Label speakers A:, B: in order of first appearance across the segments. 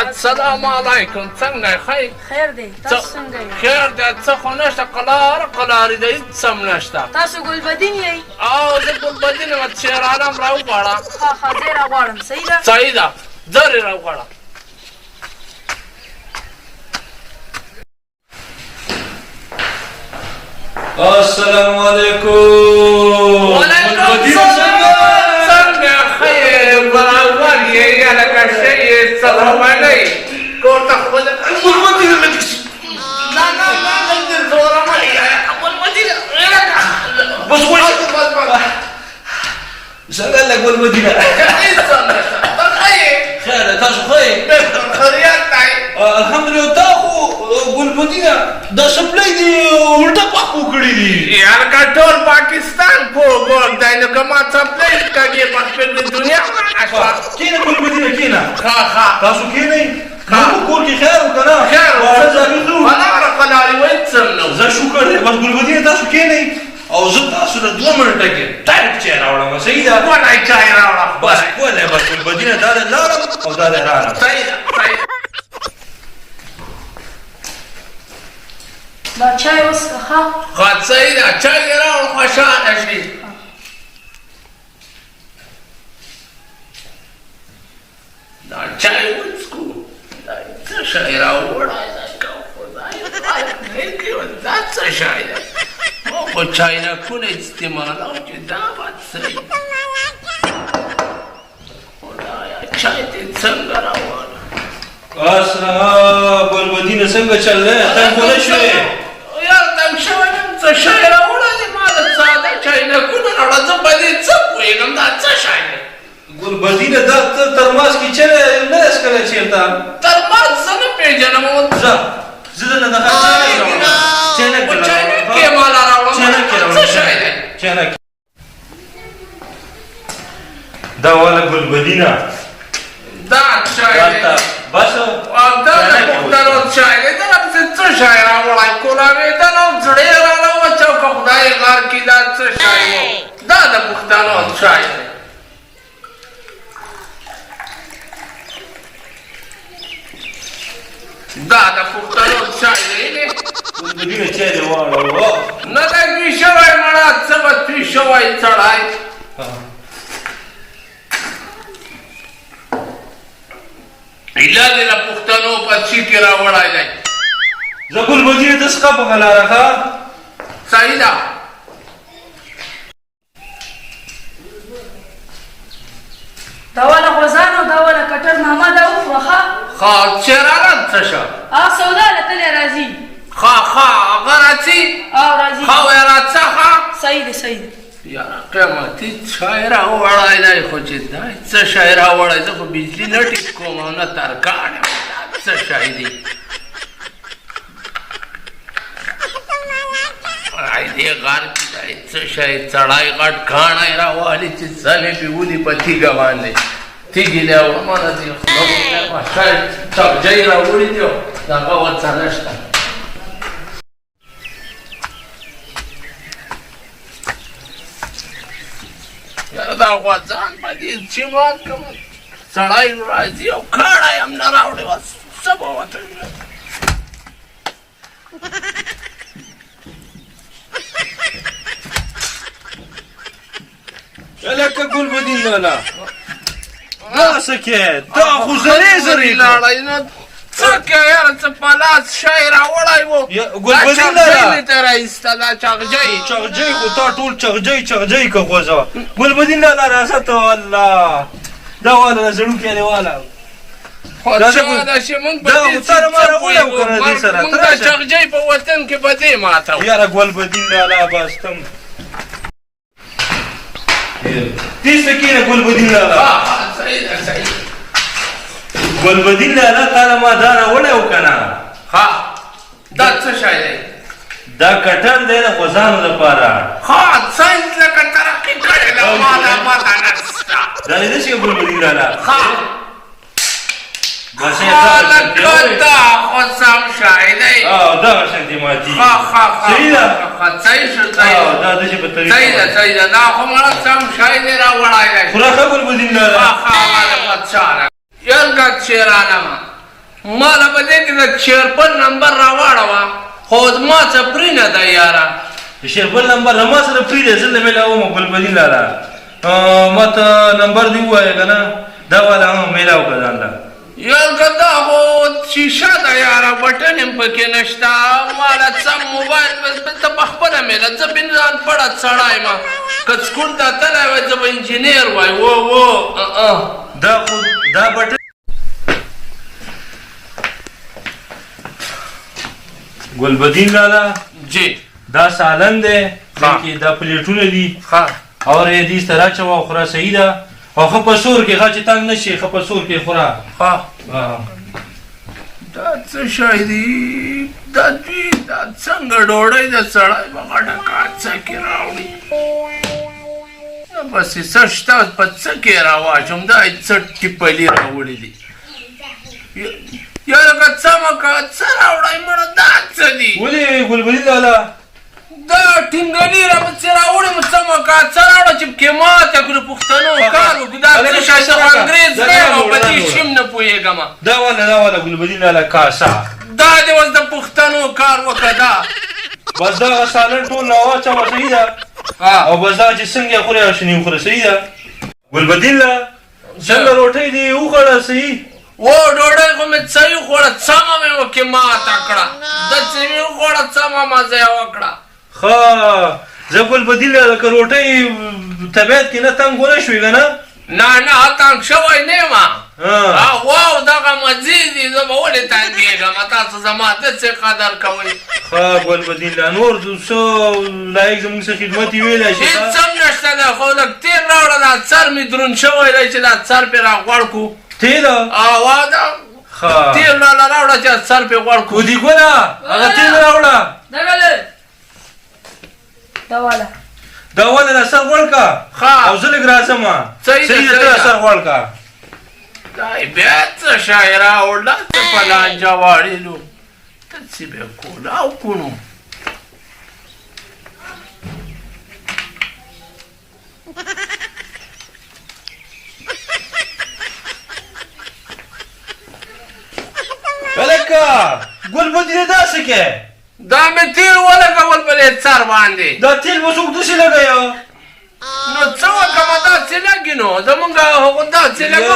A: السلام علیکم څنګه خیر
B: خیر دی تاسو څنګه یې
A: خیر دی څه خو نشته قلارې د هېڅ هم نشته
B: تاسو ګلبدین یئ
A: او زه ګلبدین یم شیرانه م راوغواړه
B: ښه ښه زه یې راغواړم صحیح ده
A: صحیح ده زر یې راوغواړه
C: السلام علیکم
A: وعلیکم السلام څنګه خیر برابر یې هلکه ښه یې څه خبر نه یې کور ته خپله نه نه نه زوره مه
C: بس څنګه لږ ګلبدینه
A: هېڅ هم نشته ته ښه یې
C: خیر دی تاسو ښه یې
A: بهتر خیریت دی
C: الحمدلله تا خو ګلبدینه دا سپلی دي الټه پاکو کړي دي
A: هلکه ټول پاکستان پوه دی نو که ما څپلی کږې په خپل دنیا معنه شوه
C: کښېنه ګلبدینه کښېنه
A: ښه ښه
C: تاسو کښېنئ زموږ کور کې خیر و که نه
A: خیر
C: قلاره
A: قلارې وایي څه هم نه و
C: زه شکر دی بس ګلبدینه تاسو کښېنئ او زه تاسو له 2 منټه کې ډایرکټ چای راوړم صحیح ده
A: ولی چای راوړه
C: بس ولی بس ګلبدینه دا دی لاړم او دا دی راغلم
A: صحیح ده صحیح ده
B: دا چای وڅښه ښه
A: ښه صحیح ده چای دې راوړ خوشحاله شي دا چای وڅښو دا څه شی راوړی دی که خدای دا څه شی دی ما خو چاینکونه استعمالوم چې دا به څه وي خدایه چای دې څنګه راوړه
C: ګلبدینه څنګه چل دی تنګ خو نه شوې
A: یار تنګ شوی یم څه شی راوړه دې ما د ساده چاینکونه راوړه زه په دې څه پوهېږم دا څه شی دی
C: ګلبدینه دا ته ترماس کې چیرې نه یې څښلی چېرته
A: ترماز زه نه پېژنم
C: زه دنه دغه چینک
A: کې مالا راوړم څه شی دی
C: چینک دا والا ګلبدینه
A: دا چای دی
C: بس
A: دا د پښتنو چای دی دا پسې څه شی راوړی کولاوېدل او زړې راله وچو که خدای غار کړي دا څه شی و دا د پښتنو چای دی دا د پښتنو چای دی
C: ګلبدینه چای دې واړه
A: نه دی دوی شوی مړه څه به دوی شوی سړی ایله دې له پښتنو په چي کې راوړی دی
C: زه ګلبدینه ته څښه په غلاره ښه
A: صحیح ده
B: دا والا غوزان او دا والا کټر ماما دا وخوره ښه
A: ښه چېرانه څه شه
B: هغه سودا له تلې راځي
A: ښه ښه هغه راځي
B: او راځي
A: ښه وایه راځه ښه
B: صحیح دی صحیح دی
A: یاره قیمتي چای راوړی دی خو چې دا څه شی راوړی زه خو بجلي نه ټیټ کوم او نه ترکاڼ یم دا څه شی دی دې غار کې دی څه شی سړی غټ کاڼی راوالي چې ځلې پې ولي په تیږه باندې تیږې دی وړمه نه دي شاید چغجۍ راوړي دي دغه ورڅه نشته یاره دا غوځان په دې چې مات کوم سړی راځي او کاڼی هم نه راوړي بس څه به ورته
C: لکه ګلبدین لالا دا څه کې دا خو زرې زرې
A: لاړی نه څه کې یاره څه په لاس شی راوړی و
C: ګلبدین لالا
A: چغجۍ مې ته راایسته دا چغجۍ
C: چغجۍ خو تا ټول چغجۍ که غوځوه ګلبدین لالا راځه ته والله دا والا زړوکی دی والا
A: خو څه ده چې مونږ په دې څه مونږ دا چغجۍ په وطن کې به دې ماته
C: یاره ګلبدین لالا بس تم تیسته کېنه ګلبدین لالا
A: صحیح ده صحیح
C: ګلبدین لالا تا له ما دا راوړی و که نه
A: ښه دا څه شی دی
C: دا کټر دی د غوزانو دپاره
A: ښه ساینس لکه ترقي کړې ده ما دا پته نشته
C: دا لیده چې ګلبدین لالا
A: ښه لکه دا خو سم شی دی
C: دغه شانتې ماتېږي
A: ښه ښه
C: صحیح ده
A: صحیح شو
C: دا د چې په طریقه
A: صحیح ده صحیح ده دا خو مړه سم شی دی راوړی دی
C: خورا ښه ګلبدین لالا
A: ښه ښه هغه د بادشاه ده یرګه شیرانه ما मला به دې کې د چیرپل نمبر راواړوه خو زما څه پرې نه ده یاره
C: شیرپل نمبر زما سره پرې دی زه له میلاوم ګلبدین لالا ما ته نمبر دې ووایه که نه دا والا هم میلاو که ځان له
A: یاره دا خو شیشه ده یاره بټن هم پکې نشته ماله سم موبایل ته په خپله میله زه بې ځان پړه سړی یم که سکول ته تللی وای زه به انجینیر وای
C: دا خو دا بټن ګلبدین لالا
A: جی
C: دا سالن دی کې دا پلیټونه دي اور یې دې سره اچوه او خوره صحیح ده او ښه په سور کې ښه چې تنګ نه شي ښه په سور کې خوره
A: دا څه شی دی دا دوی دا څنګه ډوډۍ د سړی په غټه کاڅه کې راوړي نه بس یې څه شته په څه کې یې راواچوم دا یې څه ټیپلي راوړي دي یاره که څمه که څه راوړی مړه دا څه دي
C: ولې ګلبدین لالا
A: دا ټینګلي راپسې راوړې مو څه مه که څه راوړه چې پکې ماته کړو پښتنو کار وکړو دا څه شی زه خو انګرېز نه یم او په دې شیم نه پوهېږم
C: دا والا ګلبدین لالا کاسه
A: دا دې اوس د پښتنو کار وکړه دا
C: بس دغه سالن ټول راواچوه صحیح ده او بس دغه چې څنګه یې خورې او شنې وخوره صحیح ده ګلبدین لا څنګه روټۍ دې وخوړه صحیح
A: و ډوډۍ خو مې څه یې وخوړه څمه مې وکې ماته کړه داسې مې وخوړه څمه مزه یې وکړه
C: ښه زه ګلبدین لالا که روټۍ طبیعت کې نه تنګ ونه شوې که نه
A: نه تنګ شوی نه یم واو دغه مزې دي زه به ولې تنګېږم تاسو زما داسې قدر کوئ
C: ښه ګلبدین لا نور څه لایق زموږ څه خدمت یې ویلی شي
A: هېڅ هم نشته دی خو لږ تېل راوړه دا سر مې دروند شوی دی چې دا سر پرې راغوړ کړو
C: تېل
A: دا تېل راوړه چې سر پرې غوړ کړو
C: ودي ګله هغه تېل راوړه دا والا را سر غوړ که او زه لږ راځم صحیح ده ته سر غوړ که
A: دا بیا څه شی راوړله څه په لانجه واړېلو داسې به یې کولاو کړو
C: هلکه ګلبدین داسې کې
A: دا مې تېل ولګول په دې سر باندې
C: دا تېل به څوک داسې لګوي
A: نو څه وکړمه داسې لګي نو زمونږ هغو داسې لګو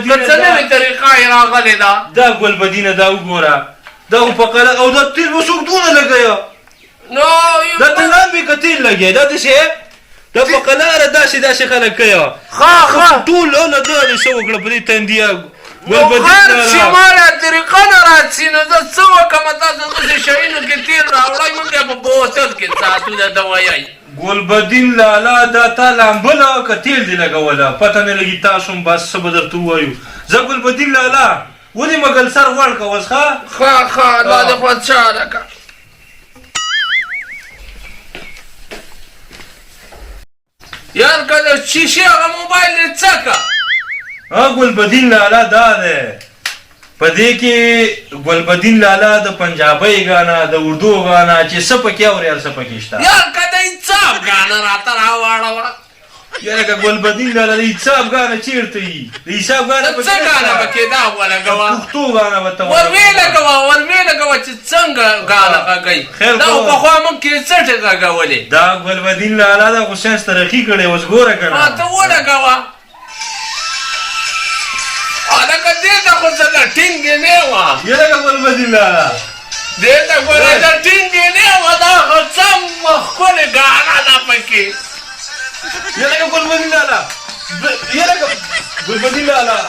A: که څه نوې طریقه یې راغلې ده
C: دا ګلبدینه دا وګوره دا خو په قلم او دا تېل به څوک دونه لګوي
A: نو
C: دا تنګان وي که تېل لګوي دا داسې دا په قلاره داسې خلک کوي ټول نه دا دې څه وکړه په دې تندیه
A: هر چې ماله طریقه نه راځي نو زه څه وکړم تاسو داسې شیانو کې تېل راوړئ موږ یې په بوتل کې ساتو د دوایۍ
C: ګلبدین لالا دا تا لامبله که تېل دې لګوله پته نه لګي تاسو هم بس څه به درته ووایو زه ګلبدین لالا ولې مګل سر غوړ که اوس ښه
A: دا دې خو څه لکه یار که د شیشې هغه موبایل یې څه که
C: ګلبدین لالا دا دی په دې کې ګلبدین لالا د پنجابۍ ګانا د اردو ګانا چې څه پکې اوري هر څه پکې شته
A: یار که د حساب ګانا راته راواړوه
C: یاره که ګلبدین لالا د حساب ګانا چېرته وي د حساب ګانا
A: څه ګانا پکې دا ولګوه
C: پښتو ګانا به ته
A: ور ویې لګوه چې څنګه ګانا غږوي دا خو پخوا موږ کیسټې غږولې
C: دا ګلبدین لالا دا خو ساینس ترقي کړی اوس ګوره که نه
A: ته ولګوه هلکه دې ته خو څه ده ټینګې نه وه
C: یاره ګلبدین لالا
A: دې ته ګوره ده ټینګې نه وه دا خو څه ښکلې ګانا ده پکې
C: یاره ګلبدین لالا یاره ګلبدین لالا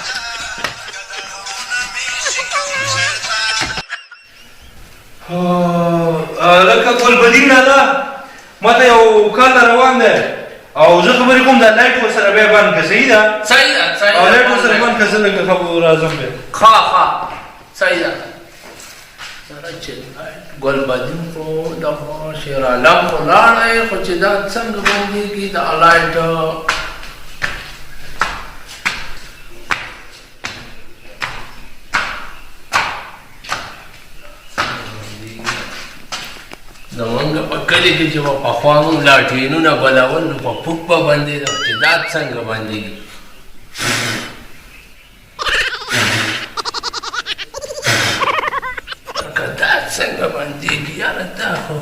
C: لکه ګلبدین لالا ما ته یو کار روان دی او زه خبرې کوم دا لایټ ورسره بیا بند کړه صحیح ده او لایټ ورسره بند کړه زه لږ راځم بیا
A: صحیح ده سره چې ګلبدین خو دغه شیر عالم خو لاړی خو چې دا څنګه بندېږي دا لایټ زمونږ په کلي کې چې به پخوا موږ لاټرینونه بلول نو په پوک به بندېده چې دا څنګه بندېږي څنګه بندېږي یاره دا خو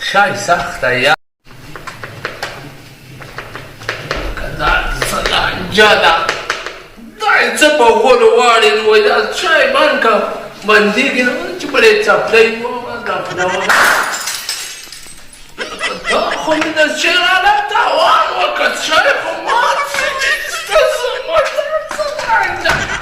A: شای سخته یا که دا څه لانجه ده دا یې څه په غولو واړې نو وایي دا چای بند کړه بندېږي نه چې بلې څپلۍ وومه ګپلومه دا خو مې د چېراله تاوان وکړ چای خو مات شي ستاسو موټر څه لانجه